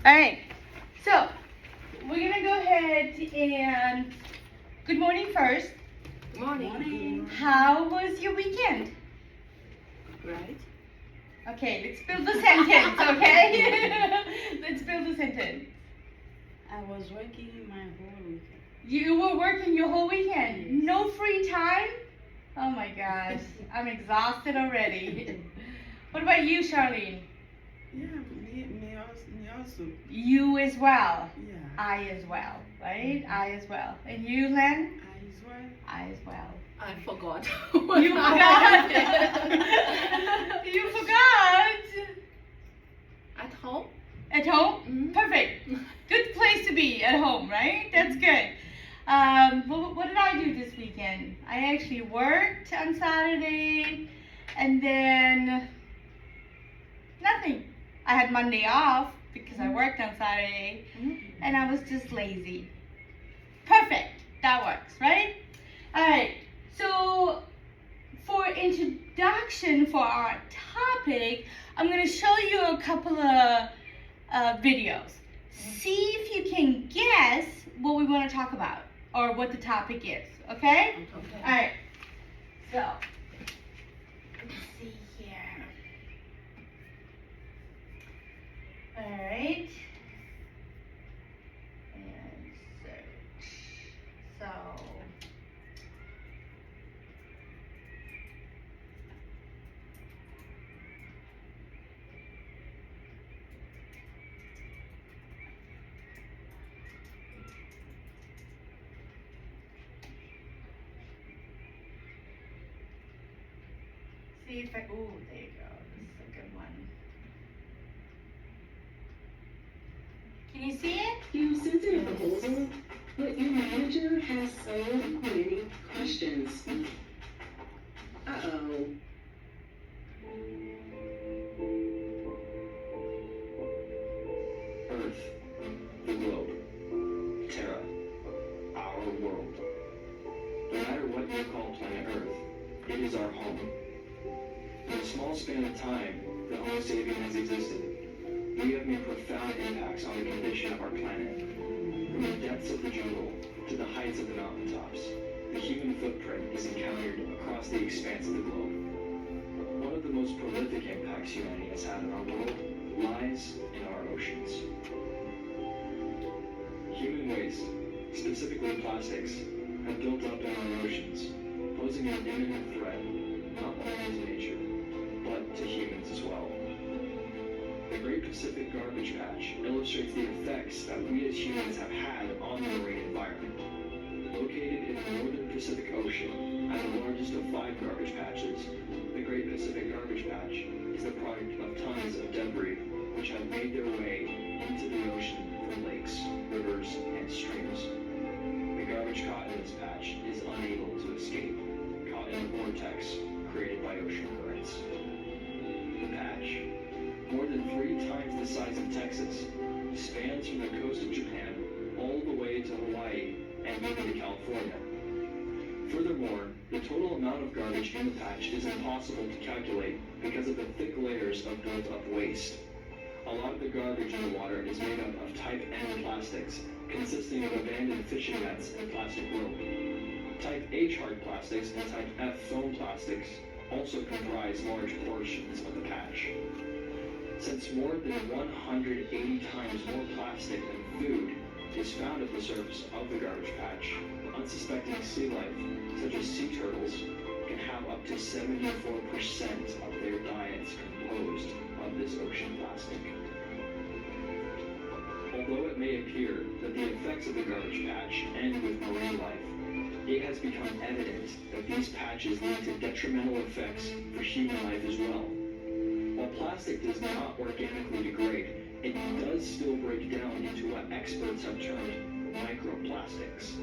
All right, so we're gonna go ahead and good morning first. Good morning. How was your weekend? Right. Okay, let's build the sentence, okay? Let's build the sentence. I was working my whole weekend. You were working your whole weekend? Yes. No free time? Oh my gosh, I'm exhausted already. What about you, Charlene? Yeah, me also. You as well. Yeah. I as well, right? I as well. And you, Len? I as well. I as well. I forgot. You forgot. You forgot. At home? At home? Mhm. Perfect. Good place to be at home, right? That's good. What did I do this weekend? I actually worked on Saturday, and then nothing. I had Monday off because I worked on Saturday, and I was just lazy. Perfect. That works, right? All right. So for introduction for our topic, I'm going to show you a couple of videos. See if you can guess what we want to talk about or what the topic is, okay? Okay. All right. So, let's see here. All right. And search. So, see if I, ooh, there you go. This is a good one. Can you see it? You sent in a proposal, but your manager has so many questions. Uh-oh. Earth, the globe, Terra, our world. No matter what you call planet Earth, it is our home. In a small span of time that Homo sapien has existed, we have made profound impacts on the condition of our planet. From the depths of the jungle to the heights of the mountaintops, the human footprint is encountered across the expanse of the globe. One of the most prolific impacts humanity has had on our world lies in our oceans. Human waste, specifically plastics, have built up in our oceans, posing an imminent threat not only to nature, but to humans as well. The Great Pacific Garbage Patch illustrates the effects that we as humans have had on the marine environment. Located in the northern Pacific Ocean, at the largest of 5 garbage patches, the Great Pacific Garbage Patch is the product of tons of debris which have made their way into the ocean from lakes, rivers, and streams. The garbage caught in this patch is unable to escape, caught in a vortex created by ocean currents. The patch, more than 3 times the size of Texas, spans from the coast of Japan all the way to Hawaii and even to California. Furthermore, the total amount of garbage in the patch is impossible to calculate because of the thick layers of built-up waste. A lot of the garbage in the water is made up of type N plastics, consisting of abandoned fishing nets and plastic rope. Type H hard plastics and type F foam plastics also comprise large portions of the patch. Since more than 180 times more plastic than food is found at the surface of the garbage patch, unsuspecting sea life, such as sea turtles, can have up to 74% of their diets composed of this ocean plastic. Although it may appear that the effects of the garbage patch end with marine life, it has become evident that these patches lead to detrimental effects for human life as well. While plastic does not organically degrade, it does still break down into what experts have termed microplastics.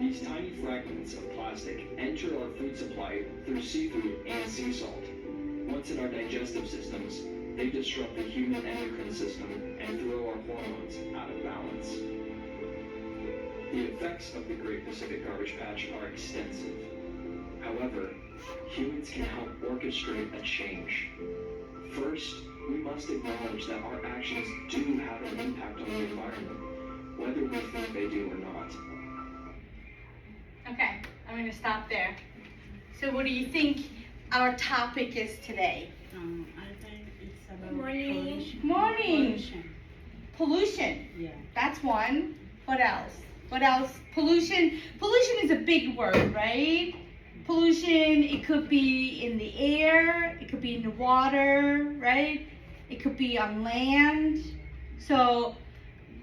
These tiny fragments of plastic enter our food supply through seafood and sea salt. Once in our digestive systems, they disrupt the human endocrine system and throw our hormones out of balance. The effects of the Great Pacific Garbage Patch are extensive. However, humans can help orchestrate a change. First, we must acknowledge that our actions do have an impact on the environment, whether we think they do or not. Okay, I'm gonna stop there. So what do you think our topic is today? I think it's about Morning. pollution. Morning. Pollution. Pollution. Yeah. That's one. What else? What else? Pollution. Pollution is a big word, right? Pollution, it could be in the air, it could be in the water, right? It could be on land. So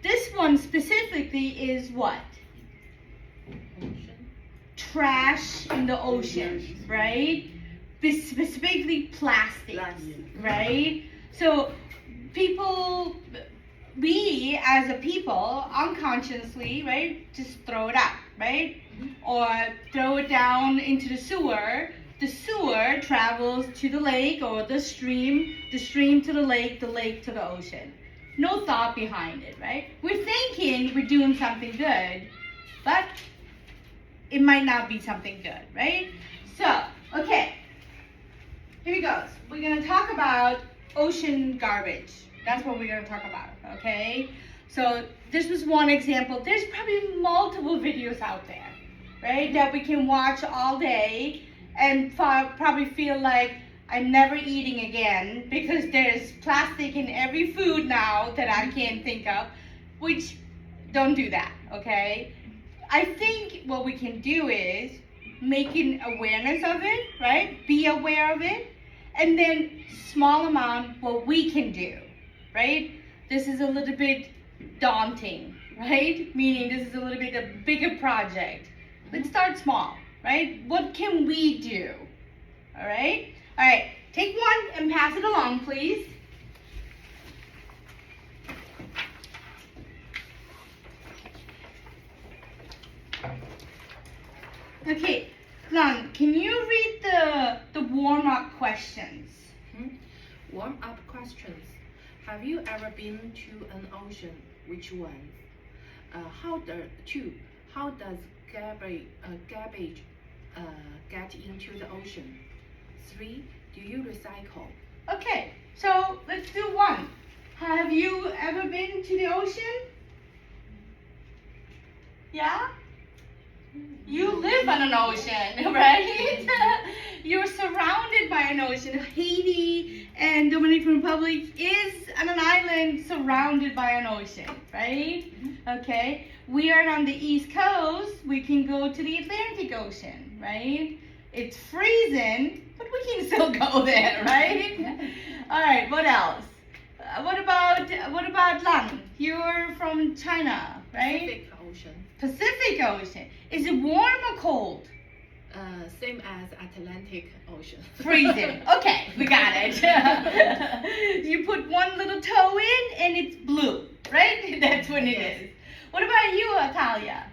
this one specifically is what? Ocean. Trash in the ocean, right? Specifically plastic, Plastic. right? So people, we as a people, unconsciously, right, just throw it out, right? Or throw it down into the sewer. The sewer travels to the lake or the stream to the lake to the ocean. No thought behind it, right? We're thinking we're doing something good, but it might not be something good, right? So, okay, here we go. We're gonna talk about ocean garbage. That's what we're gonna talk about, okay? So this was one example. There's probably multiple videos out there, right, that we can watch all day and probably feel like I'm never eating again because there's plastic in every food now that I can't think of, which don't do that, okay? I think what we can do is making awareness of it, right? Be aware of it, and then small amount what we can do, right? This is a little bit daunting, right? Meaning this is a little bit a bigger project. Let's start small, right? What can we do? All right? All right, take one and pass it along, please. Okay, Lan, can you read the warm-up questions? Warm up questions. Have you ever been to an ocean? Which one? How does garbage get into the ocean? 3. Do you recycle? Okay, so let's do one. Have you ever been to the ocean? Yeah? You live on an ocean, right? You're surrounded by an ocean. Haiti and Dominican Republic is on an island surrounded by an ocean, right? Okay. We are on the East Coast. We can go to the Atlantic Ocean, right? It's freezing, but we can still go there, right? All right. What else? What about Lan? You're from China, right? Pacific Ocean. Pacific Ocean. Is it warm or cold? Same as Atlantic Ocean. Freezing. Okay, we got it. You put one little toe in and it's blue, right? That's when it Yes. is. What about you, Atalia? I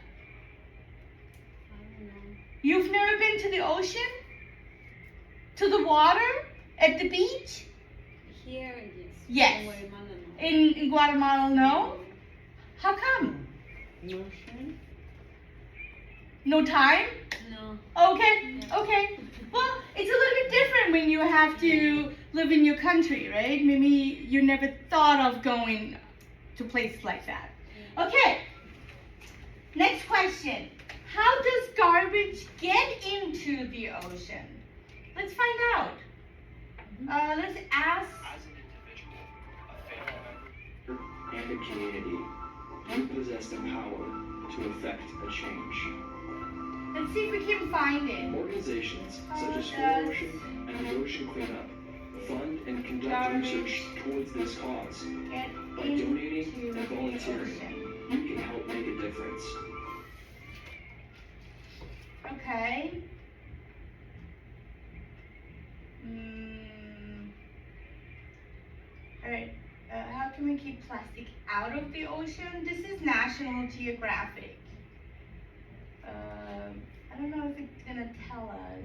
don't know. You've never been to the ocean? To the water? At the beach? Here, yes. Yes. In Guatemala, no. In Guatemala, no? How come? Ocean? No time? No. Okay, okay. Well, it's a little bit different when you have to live in your country, right? Maybe you never thought of going to places like that. Okay. Next question. How does garbage get into the ocean? Let's find out. Let's ask. As an individual, a family member, and a community, you possess the power to effect a change. Let's see if we can find it. Organizations such as How Full Ocean and the Ocean Cleanup fund and conduct research towards this cause. Get By donating into and the volunteering, ocean. you can help make a difference. Okay. Alright, how can we keep plastic out of the ocean? This is National Geographic. I don't know if it's gonna tell us.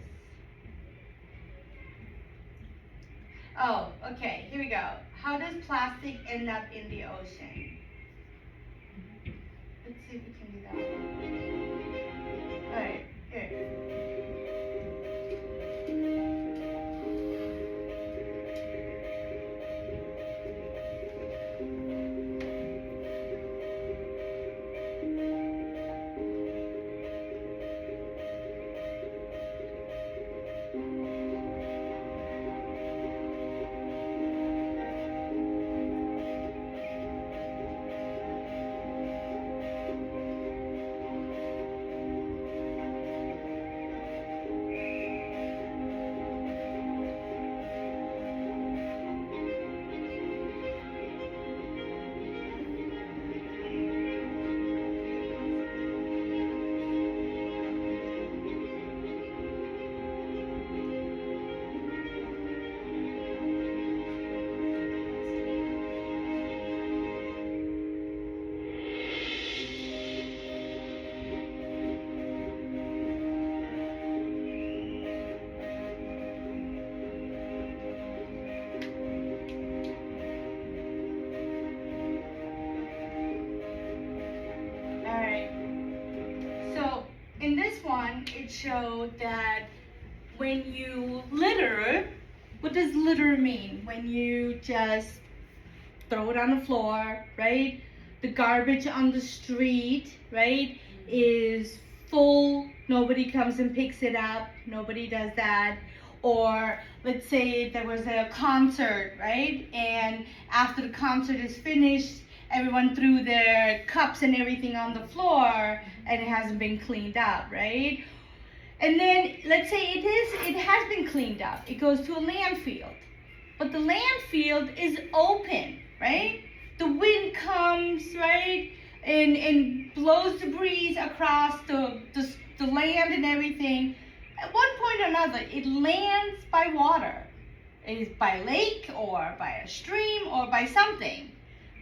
Oh, okay, here we go. How does plastic end up in the ocean? Let's see if we can do that. Alright, here. it showed that when you litter, what does litter mean? When you just throw it on the floor, right? The garbage on the street, right, is full. Nobody comes and picks it up. Nobody does that. Or let's say there was a concert, right? And after the concert is finished, everyone threw their cups and everything on the floor and it hasn't been cleaned up, right? And then let's say it has been cleaned up. It goes to a landfill. But the landfill is open, right? The wind comes, right? And blows debris across the land and everything. At one point or another, it lands by water. It is by lake or by a stream or by something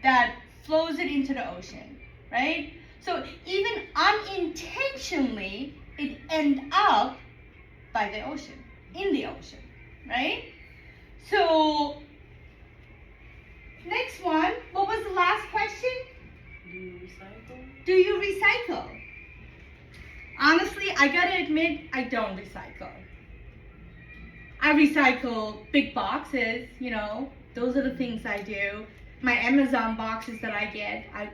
that flows it into the ocean, right? So even unintentionally, it ends up by the ocean, in the ocean, right? So next one, what was the last question? Do you recycle? Do you recycle? Honestly, I gotta admit, I don't recycle. I recycle big boxes, you know, those are the things I do. My Amazon boxes that I get, I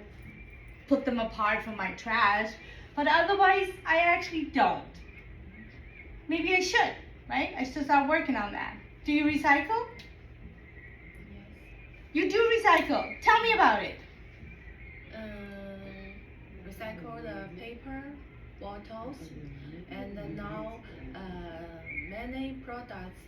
put them apart from my trash, but otherwise, I actually don't. Maybe I should, right? I should start working on that. Do you recycle? Yes. You do recycle. Tell me about it. Recycle the paper, bottles, and then now many products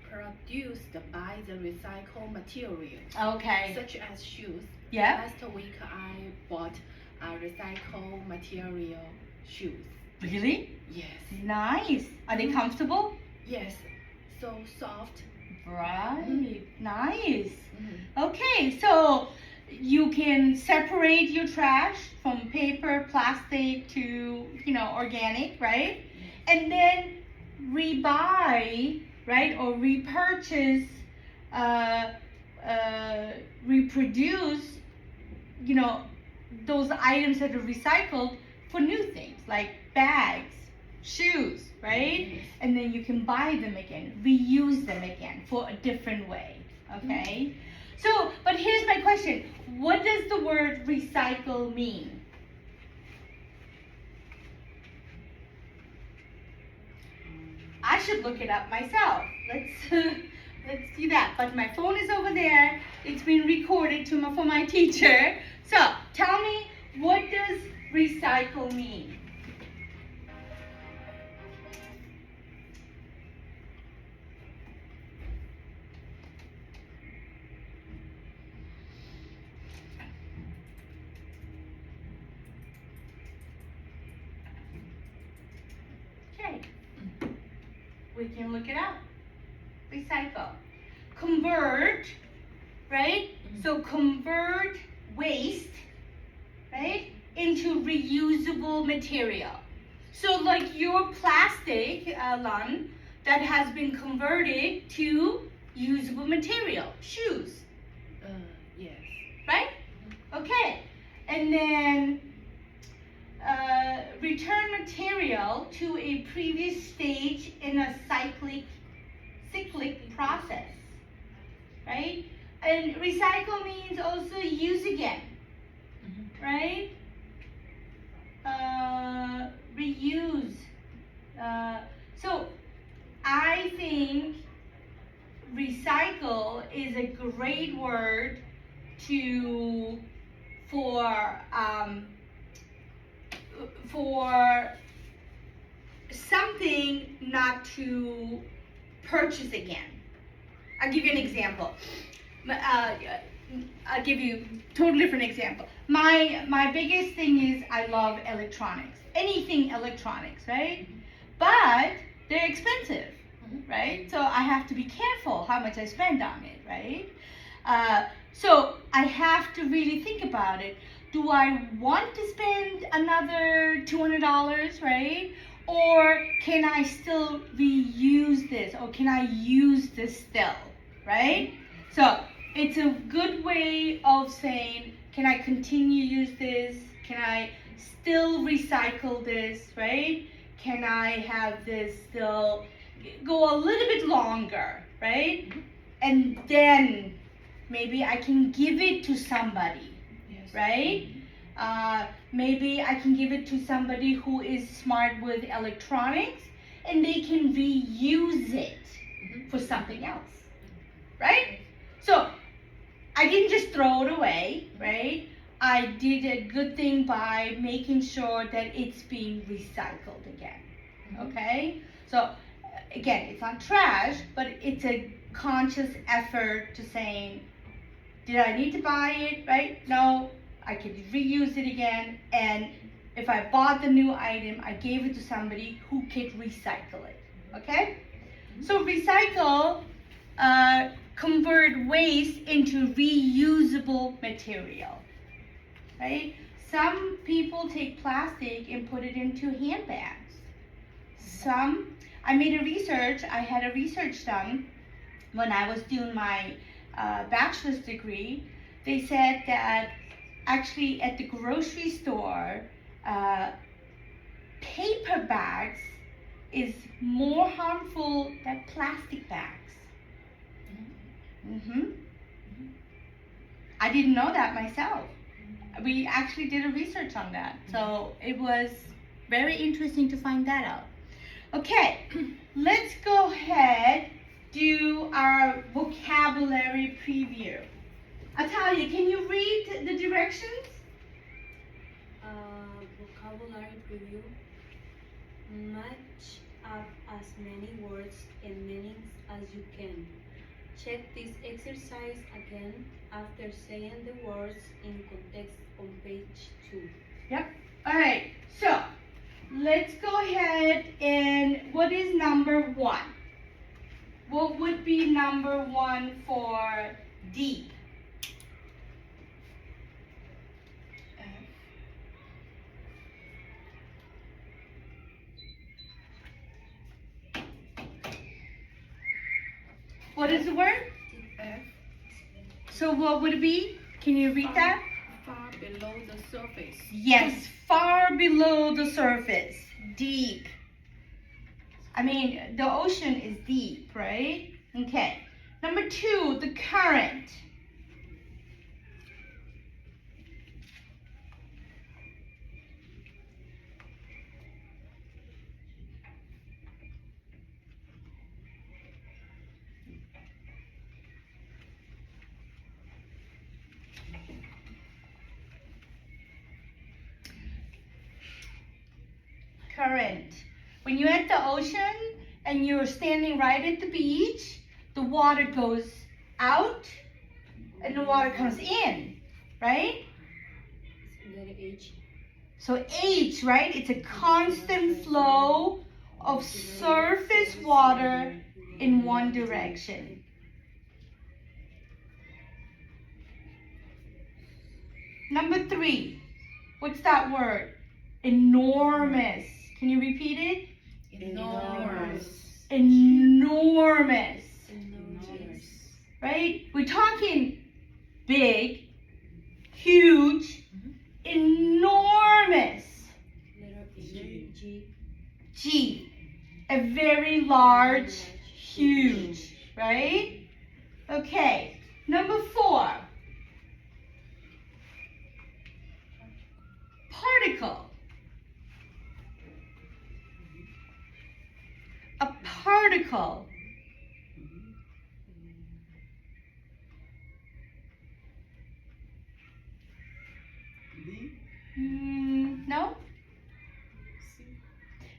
produced by the recycled material, Okay. such as shoes. Yeah. Last week I bought recycled material shoes. Really? Yes. Nice. Are they comfortable? Yes. So soft. Right. Nice. Mhm. Okay, so you can separate your trash from paper, plastic to, you know, organic, right? And then rebuy, right, or repurchase, reproduce, you know, those items that are recycled for new things like bags, shoes, right? Yes. And then you can buy them again, reuse them again for a different way, okay? So, but here's my question. What does the word recycle mean? I should look it up myself. Let's do that. But my phone is over there. It's been recorded for my teacher. So, tell me, what does recycle mean? Okay. We can look it up. Recycle. Convert, right? So convert waste, right, into reusable material. So like your plastic, Lan, that has been converted to usable material, shoes, Yes. right? Okay. And then return material to a previous stage in a cyclic process, right? And recycle means also use again, right? Reuse. So I think recycle is a great word for something not to purchase again. I'll give you an example. I'll give you a totally different example. My biggest thing is I love electronics. Anything electronics, right? But they're expensive, right? So I have to be careful how much I spend on it, right? So I have to really think about it. Do I want to spend another $200, right? Or can I still reuse this? Or can I use this still, right? So it's a good way of saying, can I continue to use this? Can I still recycle this, right? can I have this still go a little bit longer, right? And then maybe I can give it to somebody, Yes. right? Maybe I can give it to somebody who is smart with electronics and they can reuse it for something else, right? So I didn't just throw it away, right? I did a good thing by making sure that it's being recycled again, okay? So again, it's not trash, but it's a conscious effort to saying, did I need to buy it, right? No, I could reuse it again, and if I bought the new item, I gave it to somebody who could recycle it, okay? So recycle, convert waste into reusable material, right? Some people take plastic and put it into handbags. I had a research done when I was doing my bachelor's degree. They said that actually at the grocery store, paper bags is more harmful than plastic bags. I didn't know that myself. We actually did a research on that. So it was very interesting to find that out. Okay, let's go ahead, do our vocabulary preview. Atalia, can you read the directions? Vocabulary preview. Match up as many words and meanings as you can. Check this exercise again after saying the words in context on page 2. All right, so let's go ahead and what is number 1? What would be number 1 for deep? What is the word? F. So what would it be? Can you read that? Far below the surface. Yes, far below the surface, deep. I mean, the ocean is deep, right? Okay. Number 2, the current. Current. When you're at the ocean and you're standing right at the beach, the water goes out and the water comes in, right? Letter H. So H, right? It's a constant flow of surface water in one direction. Number 3, what's that word? Enormous. Can you repeat it? Enormous. Enormous. Enormous. Right? We're talking big, huge, enormous. Letter G. G. A very large, huge. Right? Okay. Number 4. Particle. A particle. No?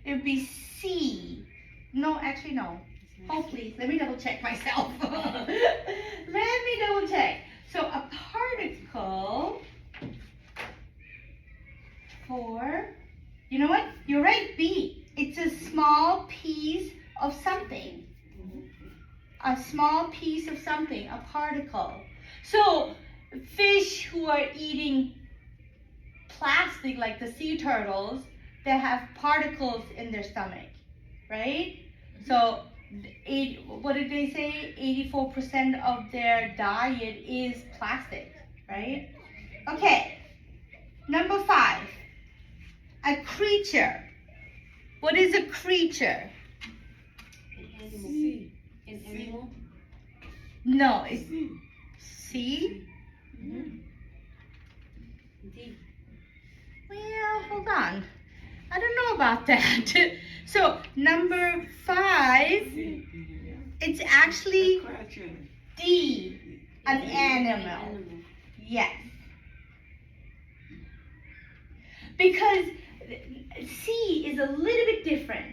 It would be C. No, actually no. Oh, please, let me double check myself. Let me double check. So a particle for, you know what? You're right, B. It's a small piece of something. A small piece of something, a particle. So fish who are eating plastic, like the sea turtles, they have particles in their stomach, right? So what did they say? 84% of their diet is plastic, right? Okay, number 5, a creature. What is a creature? An animal. An animal. No, it's C. D. Well, hold on. I don't know about that. So number 5, it's actually D, an animal. Yes. Because C is a little bit different.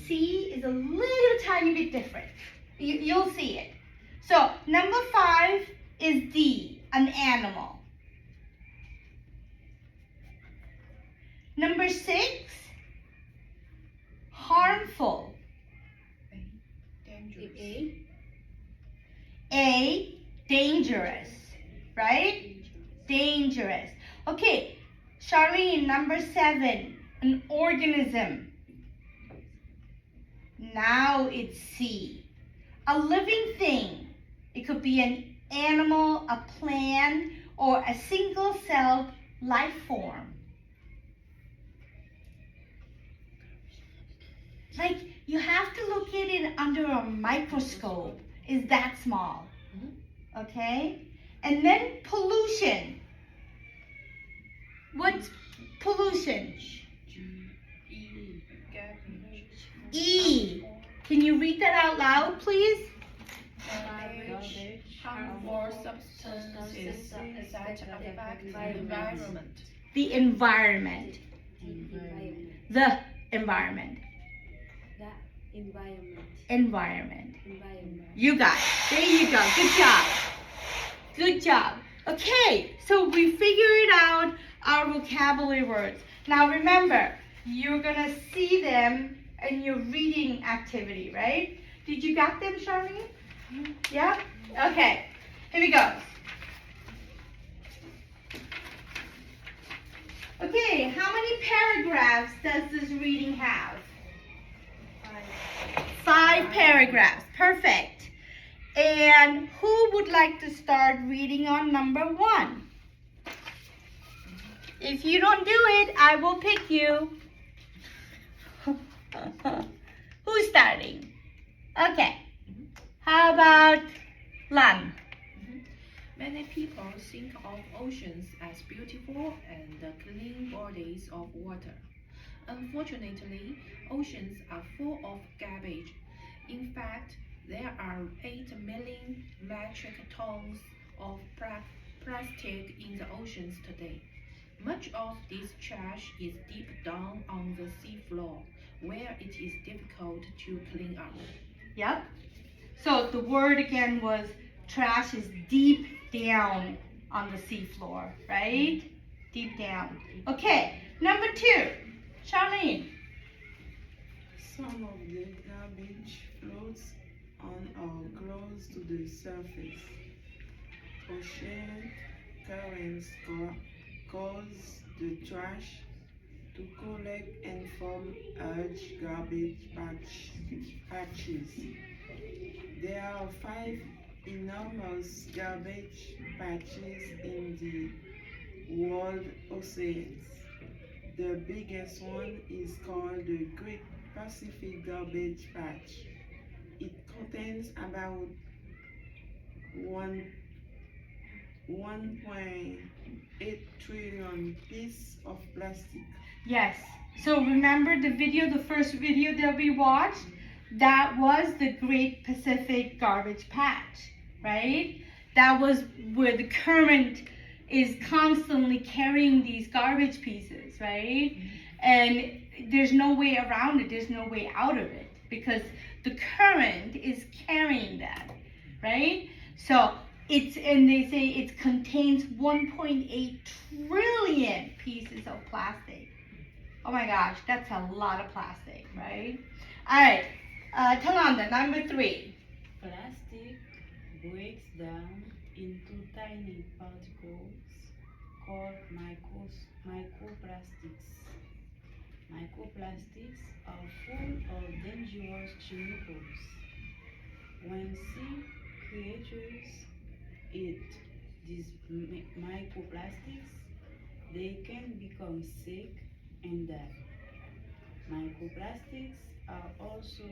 C is a little tiny bit different. You'll see it. So number 5 is D, an animal. Number 6, harmful. Dangerous. A, dangerous, right? Dangerous. Okay, Charlene, number 7, an organism. Now it's C, a living thing. It could be an animal, a plant, or a single-celled life form. Like, you have to look at it under a microscope. It's that small. Okay? And then pollution. What's pollution? E. Can you read that out loud, please? Garbage, harmful substances that affect the environment. The environment. Environment. The environment. The environment. Environment. Environment. You got it. There you go. Good job. Good job. Okay, so we figured out our vocabulary words. Now remember, you're gonna see them in your reading activity, right? Did you got them, Charlene? Yeah? Okay, here we go. Okay, how many paragraphs does this reading have? 5 paragraphs. Perfect. And who would like to start reading on number 1? If you don't do it, I will pick you. Who's starting? Okay. How about Lan? Many people think of oceans as beautiful and clean bodies of water. Unfortunately, oceans are full of garbage. In fact, there are 8 million metric tons of plastic in the oceans today. Much of this trash is deep down on the seafloor, where it is difficult to clean up. Yep. So the word again was trash is deep down on the seafloor, right? Deep down. Okay, number 2, Charlene. Some of the garbage floats on or close to the surface. Ocean currents cause the trash to collect and form large garbage patches. There are 5 enormous garbage patches in the world oceans. The biggest one is called the Great Pacific Garbage Patch. It contains about 1.8 trillion pieces of plastic. Yes. So remember the first video that we watched? That was the Great Pacific Garbage Patch, right? That was where the current is constantly carrying these garbage pieces, right? And there's no way around it, there's no way out of it because the current is carrying that, right? So and they say it contains 1.8 trillion pieces of plastic. Oh my gosh, that's a lot of plastic, right? All right, Talanda, number 3. Plastic breaks down into tiny particles called microplastics. Microplastics are full of dangerous chemicals. When sea creatures eat these microplastics, they can become sick and die. Microplastics are also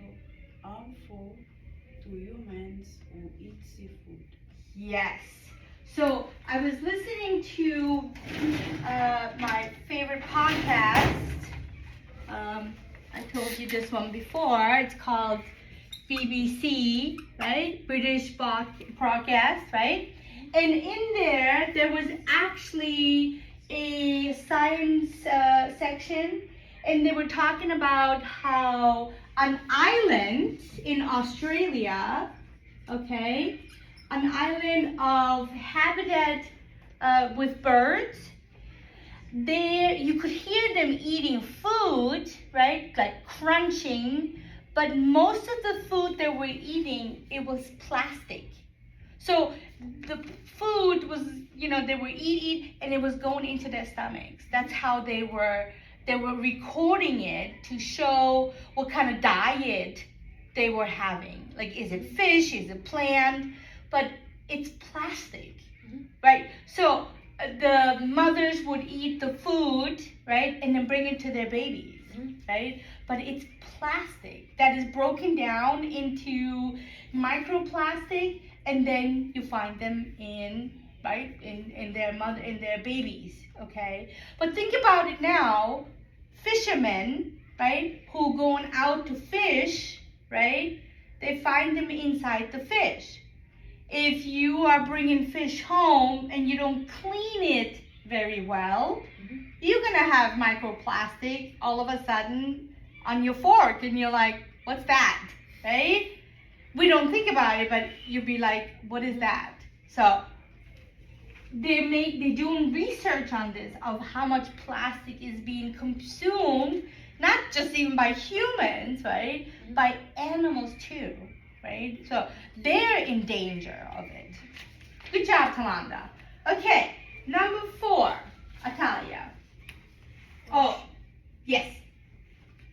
harmful to humans who eat seafood. Yes. So I was listening to my favorite podcast. I told you this one before. It's called BBC, right? British broadcast, right? And in there was actually a science section, and they were talking about how an island in Australia, okay, an island of habitat with birds, there you could hear them eating food, right, like crunching, but most of the food they were eating, it was plastic. So the food was, they were eating and it was going into their stomachs. That's how they were recording it to show what kind of diet they were having. Like, is it fish, is it plant? But it's plastic, right? So the mothers would eat the food, right, and then bring it to their babies, right? But it's plastic that is broken down into microplastic, and then you find them in their babies, okay? But think about it now, fishermen, right, who going out to fish, right? They find them inside the fish. If you are bringing fish home and you don't clean it very well, you're gonna have microplastic all of a sudden on your fork, and you're like, what's that, right? We don't think about it, but you'll be like, what is that? So they're doing research on this of how much plastic is being consumed, not just even by humans, right? By animals too, right? So they're in danger of it. Good job, Talanda. Okay, number 4, Atalia. Oh, yes.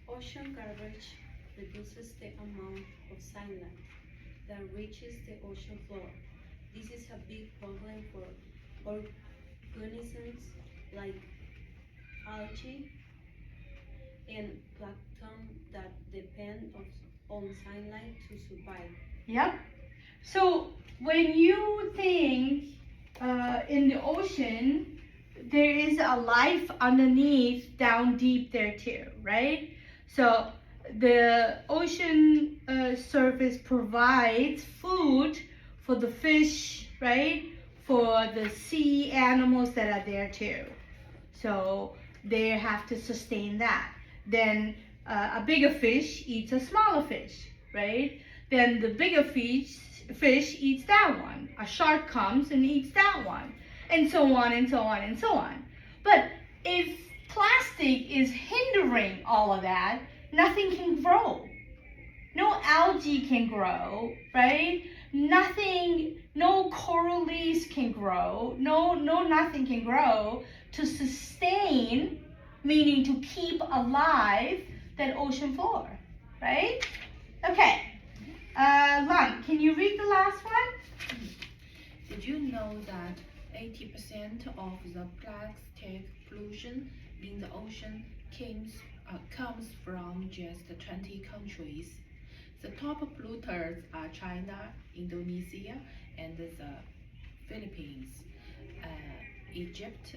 Ocean garbage reduces the amount of sunlight that reaches the ocean floor. This is a big problem for organisms like algae and plankton that depend on sunlight to survive. Yep. So when you think in the ocean, there is a life underneath, down deep there too, right? So the ocean surface provides food for the fish, right? For the sea animals that are there too. So they have to sustain that. Then a bigger fish eats a smaller fish, right? Then the bigger fish eats that one. A shark comes and eats that one. And so on and so on and so on. But if plastic is hindering all of that, nothing can grow. No algae can grow, right? Nothing, no coral reefs can grow. No, nothing can grow to sustain, meaning to keep alive that ocean floor, right? Okay. Lon, can you read the last one? Did you know that 80% of the plastic pollution in the ocean comes from just 20 countries? The top polluters are China, Indonesia, and the Philippines. Egypt,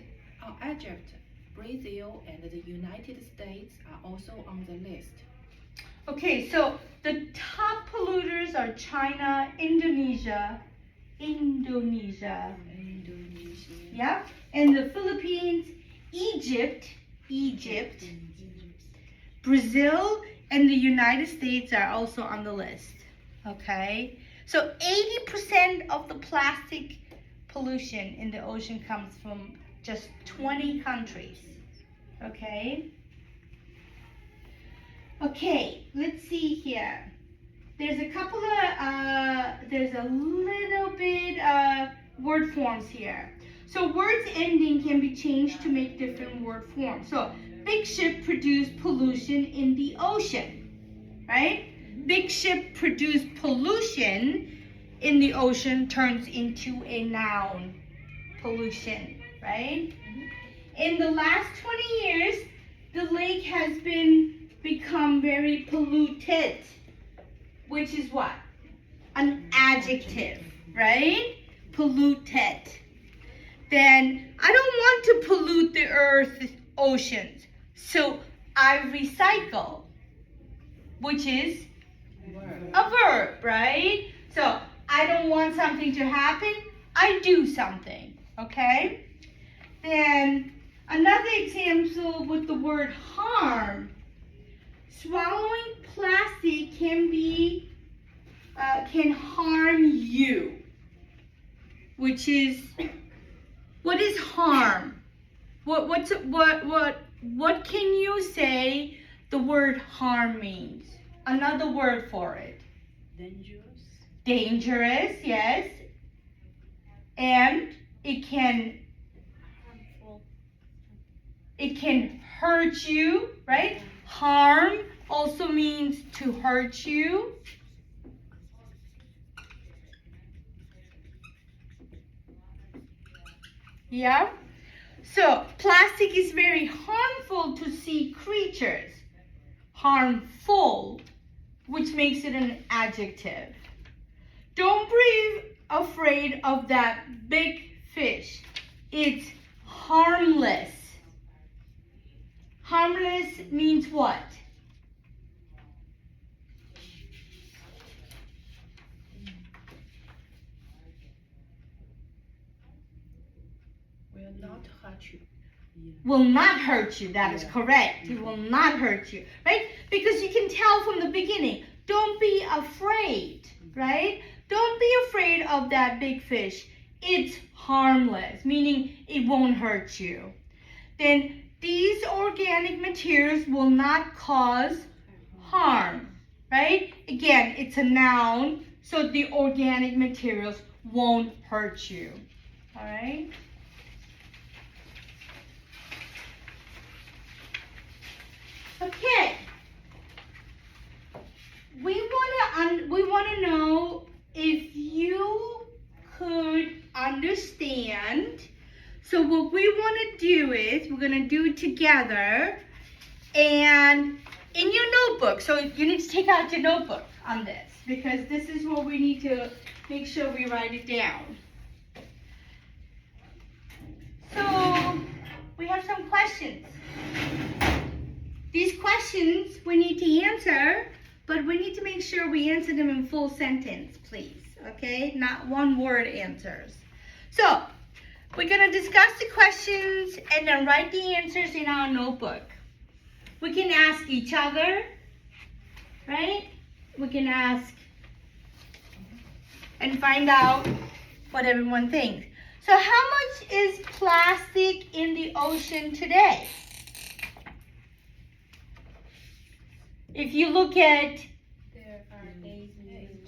Brazil, and the United States are also on the list. Okay, so the top polluters are China, Indonesia, yeah, and the Philippines, Egypt, Brazil, and the United States are also on the list. Okay, so 80% of the plastic pollution in the ocean comes from just 20 countries. Okay. Okay, let's see here. There's a couple of, there's a little bit word forms here. So words ending can be changed to make different word forms. So big ship produced pollution in the ocean, right? Big ship produced pollution in the ocean turns into a noun, pollution, right? In the last 20 years, the lake has been become very polluted, which is what? An adjective, right? Polluted. Then I don't want to pollute the earth, oceans. So I recycle, which is a verb, right? So I don't want something to happen, I do something, okay? Then another example with the word harm. Swallowing plastic can harm you, which is, what is harm? What can you say the word harm means? Another word for it. Dangerous. Dangerous, yes. And it can hurt you, right? Harm also means to hurt you. Yeah? So, plastic is very harmful to sea creatures. Harmful, which makes it an adjective. Don't be afraid of that big fish. It's harmless. Harmless means what? Will not hurt you. Will not hurt you. That is correct. It will not hurt you, right? Because you can tell from the beginning, don't be afraid, right? Don't be afraid of that big fish. It's harmless, meaning it won't hurt you. Then these organic materials will not cause harm, right? Again, it's a noun, so the organic materials won't hurt you, all right? Okay. We want to know if you could understand. So what we want to do is we're going to do it together and in your notebook. So you need to take out your notebook on this because this is what we need to make sure we write it down. So we have some questions. These questions we need to answer, but we need to make sure we answer them in full sentence, please. Okay? Not one word answers. So, we're going to discuss the questions and then write the answers in our notebook. We can ask each other, right? We can ask and find out what everyone thinks. So, how much is plastic in the ocean today? If you look at, There are 8 million.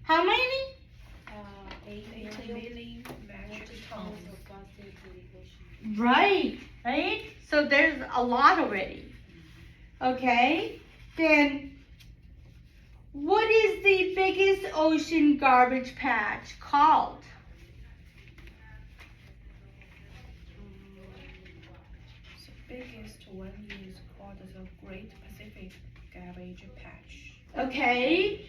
how many? 8 million metric tons. of plastic in the ocean. Right? So there's a lot already. Okay, then what is the biggest ocean garbage patch called? The biggest one is called the Great Pacific Garbage Patch. Okay,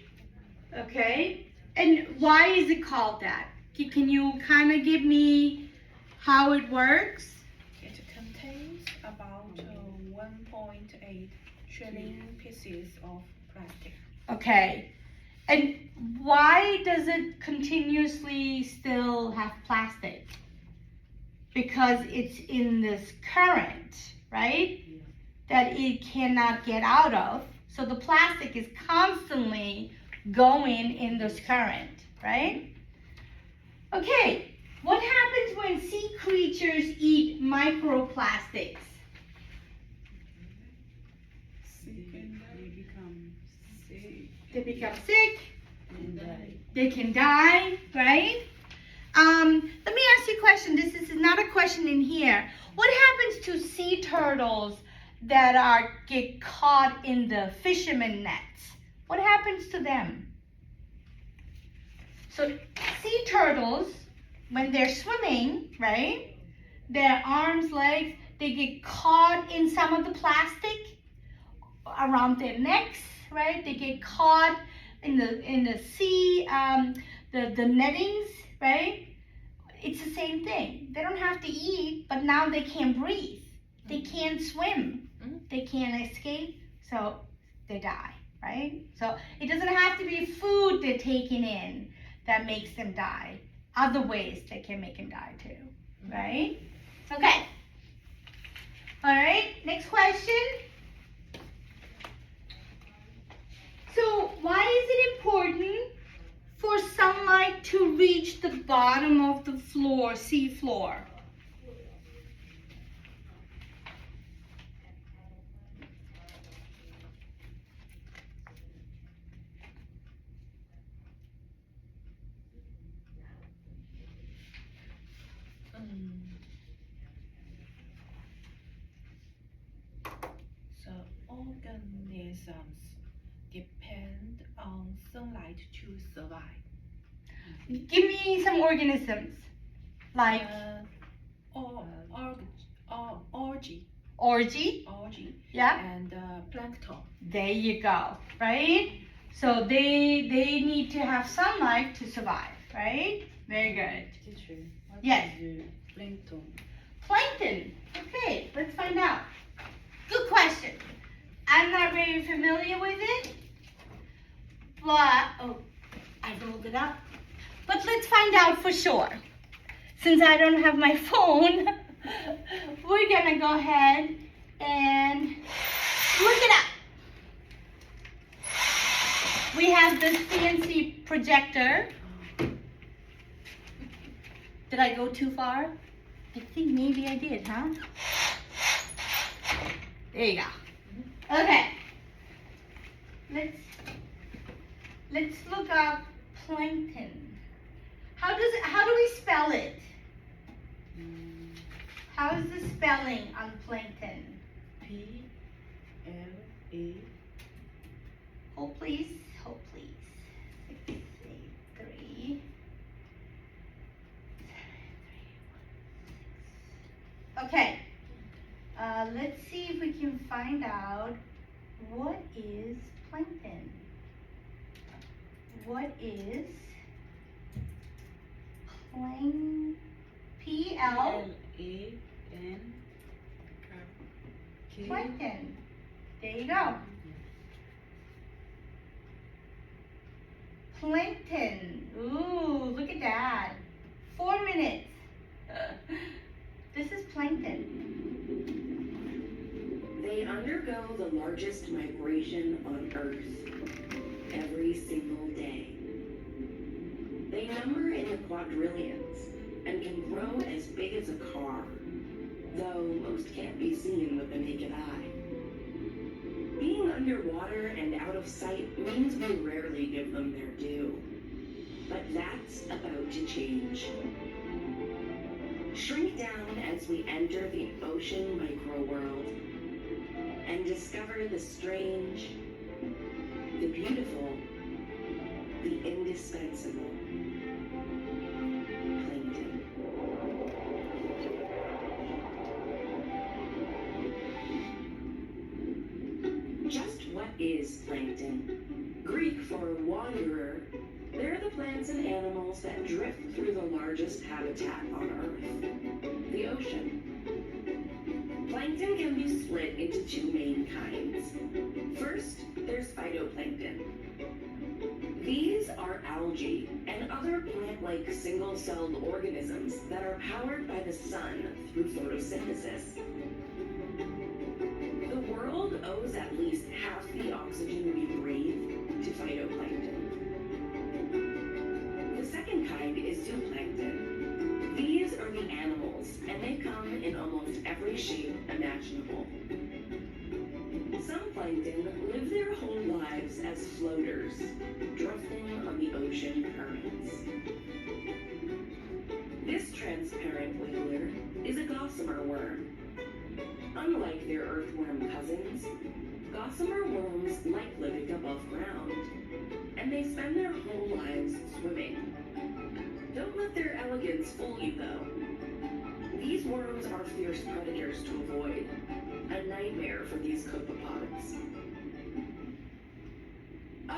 and why is it called that? Can you kind of give me how it works? It contains about 1.8 trillion pieces of plastic. Okay, and why does it continuously still have plastic? Because it's in this current, right? That it cannot get out of. So the plastic is constantly going in this current, right? Okay, what happens when sea creatures eat microplastics? They become sick They become sick, and die. they can die, right? Let me ask you a question. This is not a question in here. What happens to sea turtles that get caught in the fisherman nets? What happens to them? So sea turtles, when they're swimming, right? Their arms, legs, they get caught in some of the plastic around their necks, right? They get caught in the sea, the nettings, right? It's the same thing. They don't have to eat, but now they can't breathe. They can't swim. They can't escape, so they die, right? So it doesn't have to be food they're taking in that makes them die. Other ways that can make them die too, right? Okay. All right, next question. So why is it important for sunlight to reach the bottom of the floor, sea floor? So organisms depend on sunlight to survive. Give me some organisms, like algae, yeah? And plankton. There you go, right? So they need to have sunlight to survive, right? Very good. Teacher, what Yes. is the plankton? Plankton. Okay, let's find out. Good question. I'm not very familiar with it, but I rolled it up. But let's find out for sure. Since I don't have my phone, we're gonna go ahead and look it up. We have this CNC projector. Did I go too far? I think maybe I did, huh? There you go. Okay. Let's look up plankton. How do we spell it? How is the spelling on plankton? P-L-A. Hold please. 6, 8, 3. Okay. Let's see if we can find out what is plankton. What is P-L? L-A-N. K. Plankton. There you go. Plankton. Ooh, look at that. 4 minutes. This is plankton. They undergo the largest migration on Earth every single day. They number in the quadrillions and can grow as big as a car, though most can't be seen with the naked eye. Being underwater and out of sight means we rarely give them their due, but that's about to change. Shrink down as we enter the ocean microworld and discover the strange, the beautiful, the indispensable plankton. Just what is plankton? Greek for wanderer, they're the plants and animals that drift through the largest habitat on Earth, the ocean. Plankton can be split into 2 main kinds. First, there's phytoplankton. These are algae and other plant-like single-celled organisms that are powered by the sun through photosynthesis. The world owes at least half the oxygen we breathe to phytoplankton. The second kind is zooplankton. These are the animals, and they come in almost every shape imaginable. Some plankton live their whole lives as floaters, drifting on the ocean currents. This transparent wiggler is a gossamer worm. Unlike their earthworm cousins, gossamer worms like living above ground, and they spend their whole lives swimming. Don't let their elegance fool you, though. These worms are fierce predators to avoid, a nightmare for these copepods.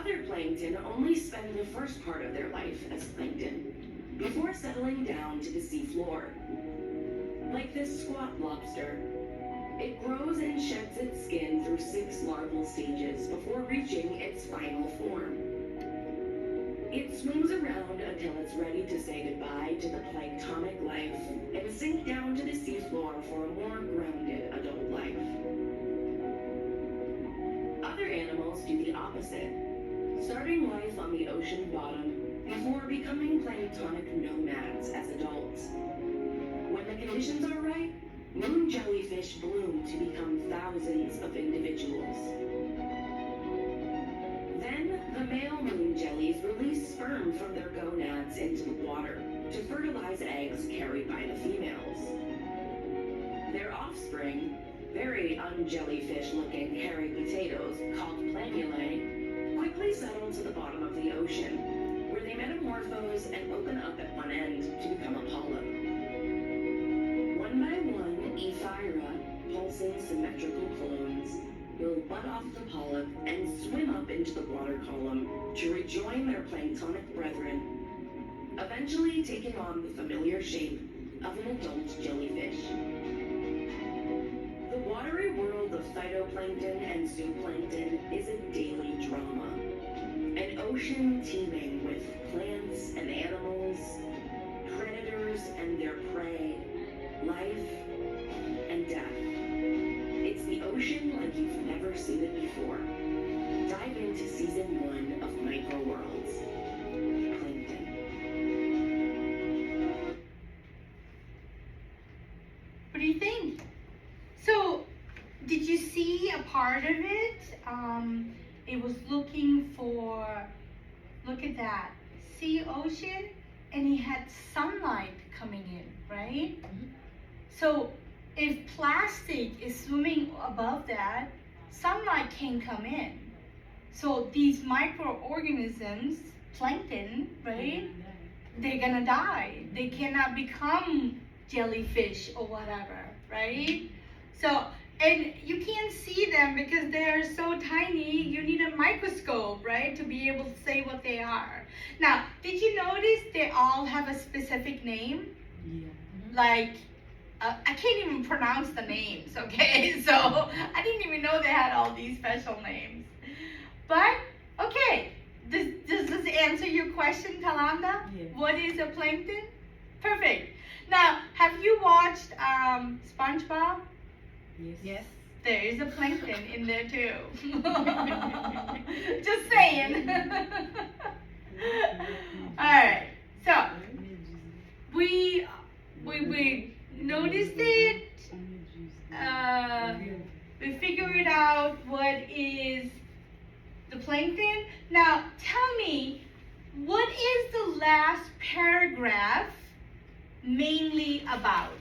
Other plankton only spend the first part of their life as plankton, before settling down to the seafloor. Like this squat lobster, it grows and sheds its skin through 6 larval stages before reaching its final form. It swims around until it's ready to say goodbye to the planktonic life and sink down to the seafloor for a more grounded adult life. Other animals do the opposite, starting life on the ocean bottom before becoming planktonic nomads as adults. When the conditions are right, moon jellyfish bloom to become thousands of individuals. Then, the male moon jellies release sperm from their gonads into the water to fertilize eggs carried by the females. Their offspring, very unjellyfish-looking hairy potatoes called planulae, quickly settle to the bottom of the ocean, where they metamorphose and open up at one end to become a polyp. One by one, Ephyra, pulsing symmetrical clones, will butt off the polyp and swim up into the water column to rejoin their planktonic brethren, eventually taking on the familiar shape of an adult jellyfish. The watery world of phytoplankton and zooplankton is a daily drama, an ocean teeming with plants and animals, predators and their prey, life and death. It's the ocean like you've never seen it before. Dive into season 1 of Micro Worlds. Plankton. What do you think? So, did you see a part of it? It was looking for, look at that, sea ocean, and it had sunlight coming in, right? So, if plastic is swimming above that, sunlight can't come in. So these microorganisms, plankton, right? They're gonna die. They cannot become jellyfish or whatever, right? So, and you can't see them because they are so tiny. You need a microscope, right, to be able to say what they are. Now, did you notice they all have a specific name? Yeah. Like, I can't even pronounce the names, okay? So I didn't even know they had all these special names. But, okay, does this answer your question, Kalanda? Yeah. What is a plankton? Perfect. Now, have you watched SpongeBob? Yes. Yes. There is a plankton in there too. Just saying. Alright, so we noticed it. We figured out what is the plankton. Now tell me, what is the last paragraph mainly about?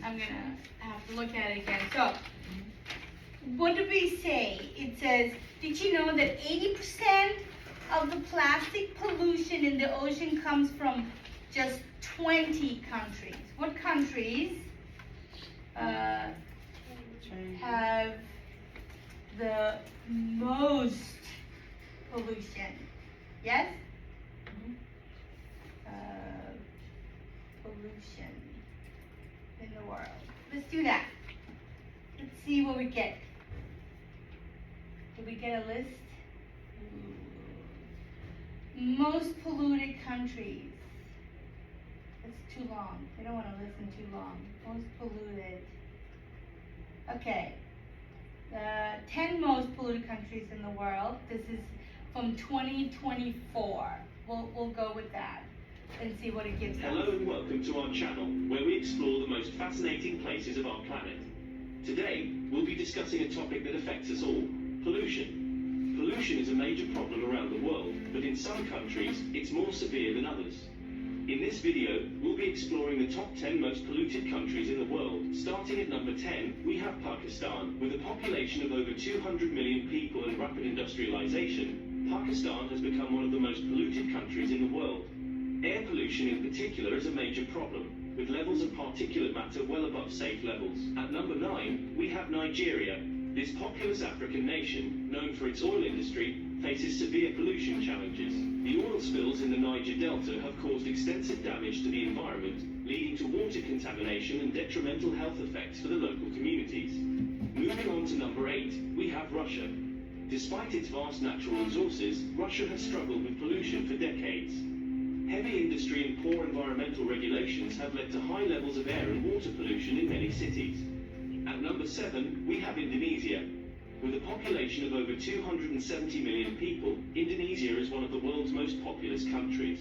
I'm gonna have to look at it again. So, what did we say? It says, did you know that 80% of the plastic pollution in the ocean comes from just 20 countries? What countries have the most pollution? Yes? Pollution in the world. Let's do that. Let's see what we get. Did we get a list? Most polluted countries. It's too long. We don't want to listen too long. Most polluted. Okay. The 10 most polluted countries in the world. This is from 2024. We'll go with that and see what it gives us. Hello and welcome to our channel, where we explore the most fascinating places of our planet. Today, we'll be discussing a topic that affects us all, pollution. Pollution is a major problem around the world, but in some countries, it's more severe than others. In this video, we'll be exploring the top 10 most polluted countries in the world. Starting at number 10, we have Pakistan. With a population of over 200 million people and rapid industrialization, Pakistan has become one of the most polluted countries in the world. Air pollution in particular is a major problem, with levels of particulate matter well above safe levels. At number 9, we have Nigeria. This populous African nation, known for its oil industry, faces severe pollution challenges. The oil spills in the Niger Delta have caused extensive damage to the environment, leading to water contamination and detrimental health effects for the local communities. Moving on to number 8, we have Russia. Despite its vast natural resources, Russia has struggled with pollution for decades. Heavy industry and poor environmental regulations have led to high levels of air and water pollution in many cities. At number 7, we have Indonesia. With a population of over 270 million people, Indonesia is one of the world's most populous countries.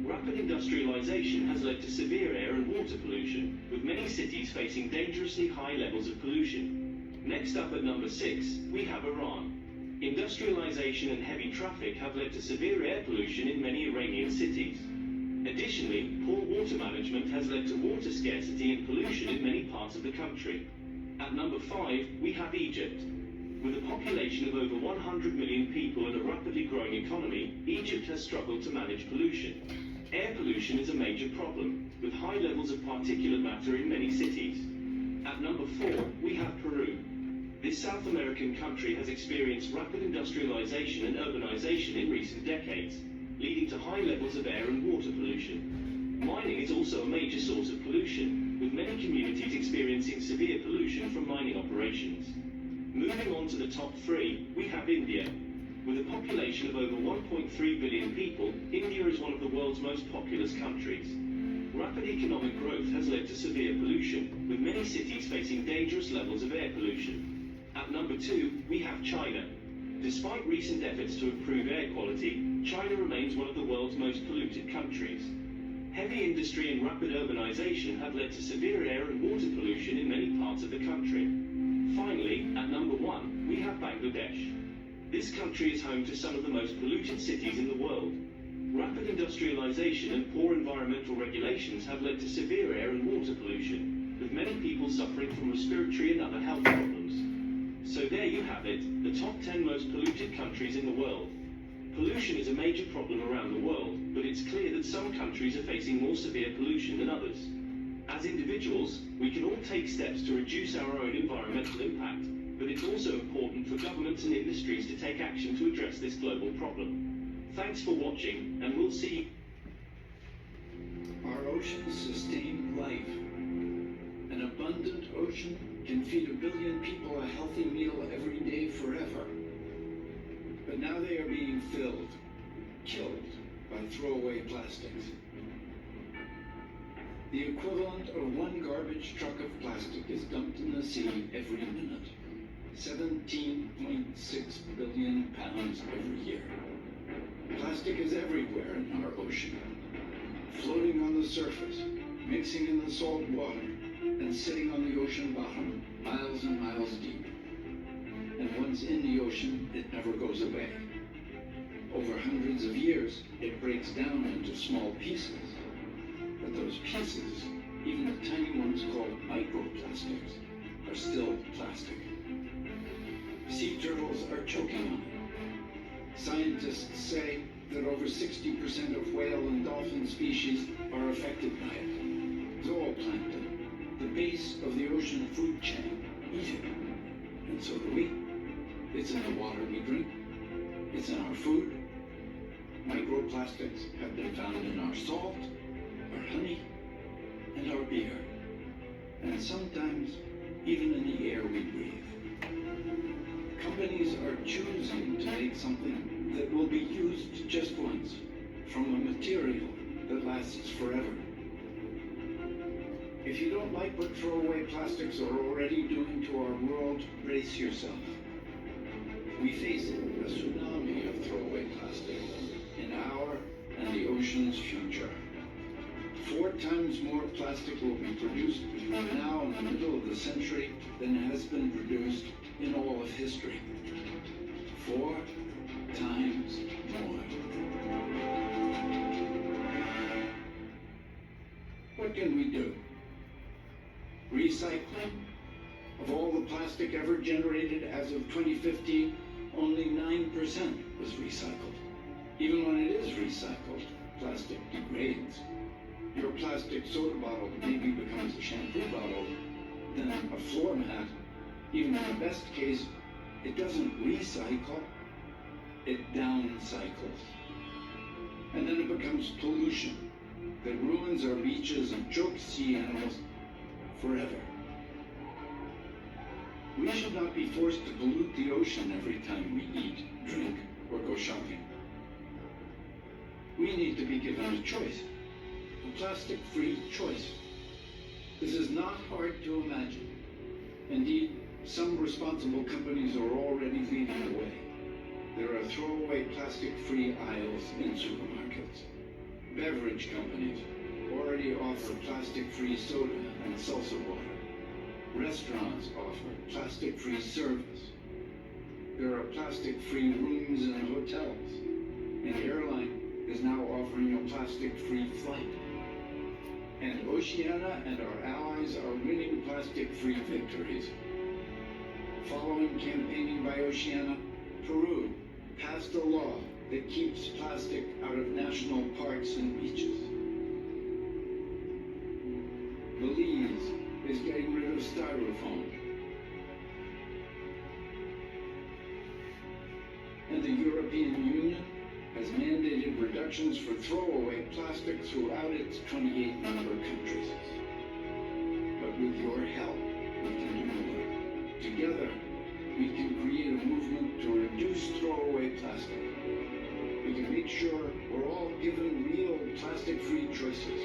Rapid industrialization has led to severe air and water pollution, with many cities facing dangerously high levels of pollution. Next up at number 6, we have Iran. Industrialization and heavy traffic have led to severe air pollution in many Iranian cities. Additionally, poor water management has led to water scarcity and pollution in many parts of the country. At number 5, we have Egypt. With a population of over 100 million people and a rapidly growing economy, Egypt has struggled to manage pollution. Air pollution is a major problem, with high levels of particulate matter in many cities. At number 4, we have Peru. This South American country has experienced rapid industrialization and urbanization in recent decades, leading to high levels of air and water pollution. Mining is also a major source of pollution, with many communities experiencing severe pollution from mining operations. Moving on to the top 3, we have India. With a population of over 1.3 billion people, India is one of the world's most populous countries. Rapid economic growth has led to severe pollution, with many cities facing dangerous levels of air pollution. At number 2, we have China. Despite recent efforts to improve air quality, China remains one of the world's most polluted countries. Heavy industry and rapid urbanization have led to severe air and water pollution in many parts of the country. Finally, at number 1, we have Bangladesh. This country is home to some of the most polluted cities in the world. Rapid industrialization and poor environmental regulations have led to severe air and water pollution, with many people suffering from respiratory and other health problems. So there you have it, the top 10 most polluted countries in the world. Pollution is a major problem around the world, but it's clear that some countries are facing more severe pollution than others. As individuals, we can all take steps to reduce our own environmental impact, but it's also important for governments and industries to take action to address this global problem. Thanks for watching, and we'll see you. Our oceans sustain life. An abundant ocean can feed 1 billion people a healthy meal every day forever. But now they are being killed by throwaway plastics. The equivalent of 1 garbage truck of plastic is dumped in the sea every minute. 17.6 billion pounds every year. Plastic is everywhere in our ocean, floating on the surface, mixing in the salt water, and sitting on the ocean bottom, miles and miles deep. And once in the ocean, it never goes away. Over hundreds of years, it breaks down into small pieces. But those pieces, even the tiny ones called microplastics, are still plastic. Sea turtles are choking on it. Scientists say that over 60% of whale and dolphin species are affected by it. Zooplankton, the base of the ocean food chain, eat it. And so do we. It's in the water we drink. It's in our food. Microplastics have been found in our salt, our honey, and our beer. And sometimes even in the air we breathe. Companies are choosing to make something that will be used just once, from a material that lasts forever. If you don't like what throwaway plastics are already doing to our world, brace yourself. We face a tsunami of throwaway plastics in our and the ocean's future. 4 times more plastic will be produced between now and the middle of the century than has been produced in all of history. 4 times more. What can we do? Recycling? Of all the plastic ever generated as of 2015, only 9% was recycled. Even when it is recycled, plastic degrades. Your plastic soda bottle maybe becomes a shampoo bottle, then a floor mat. Even in the best case, it doesn't recycle, it downcycles. And then it becomes pollution that ruins our beaches and chokes sea animals forever. We should not be forced to pollute the ocean every time we eat, drink, or go shopping. We need to be given a choice, a plastic-free choice. This is not hard to imagine. Indeed, some responsible companies are already leading the way. There are throwaway plastic-free aisles in supermarkets. Beverage companies already offer plastic-free soda and salsa water. Restaurants offer plastic-free service. There are plastic-free rooms in hotels. An airline is now offering a plastic-free flight. And Oceania and our allies are winning plastic-free victories. Following campaigning by Oceania, Peru passed a law that keeps plastic out of national parks and beaches. Belize is getting rid of styrofoam. And the European Union has mandated reductions for throwaway plastic throughout its 28 member countries. But with your help, we can do more. Together, we can create a movement to reduce throwaway plastic. We can make sure we're all given real plastic-free choices.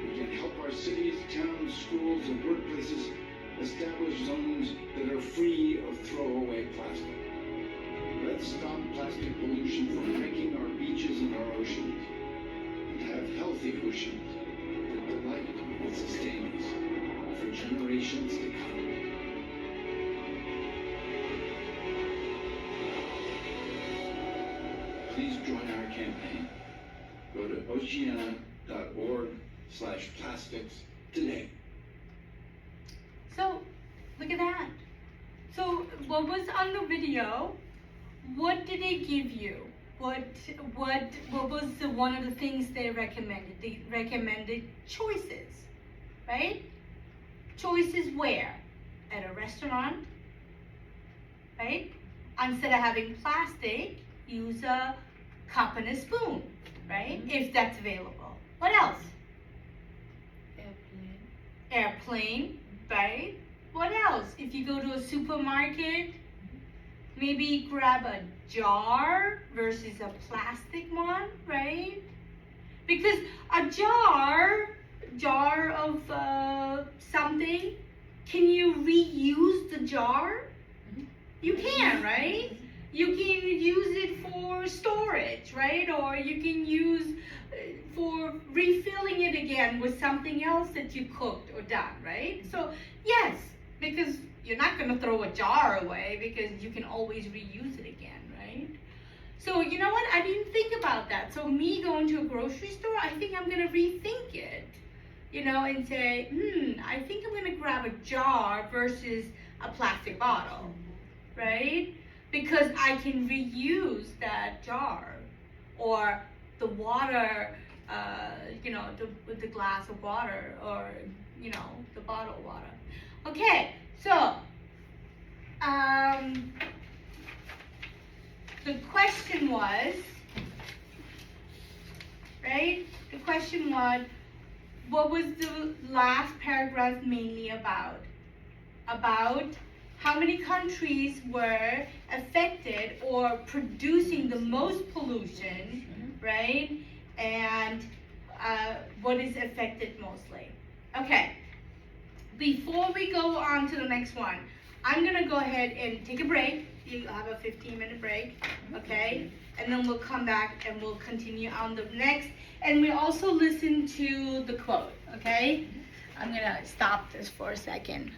We can help our cities, towns, schools, and workplaces establish zones that are free of throwaway plastic. Let's stop plastic pollution from wrecking our beaches and our oceans, and have healthy oceans that delight and sustain us for generations to come. Please join our campaign. Go to oceana.org/plastics today. So, look at that. So, what was on the video? What did they give you? What was one of the things they recommended? They recommended choices, right? Choices where? At a restaurant, right? Instead of having plastic, use a cup and a spoon, right? If that's available. What else? Airplane, right? What else? If you go to a supermarket, maybe grab a jar versus a plastic one, right? Because a jar of something, can you reuse the jar? You can, right? You can use it for storage, right? Or you can use for refilling it again with something else that you cooked or done, right? So yes, because you're not gonna throw a jar away because you can always reuse it again, right? So you know what, I didn't think about that. So me going to a grocery store, I think I'm gonna rethink it, you know, and say, I think I'm gonna grab a jar versus a plastic bottle, right? Because I can reuse that jar, or the water, you know, the glass of water, or, you know, the bottle of water. Okay, so, the question was, right? The question was, what was the last paragraph mainly about? About how many countries were affected or producing the most pollution, right? And what is affected mostly. Okay, before we go on to the next one, I'm gonna go ahead and take a break. You have a 15-minute break, okay? And then we'll come back and we'll continue on the next. And we also listen to the quote, okay? I'm gonna stop this for a second.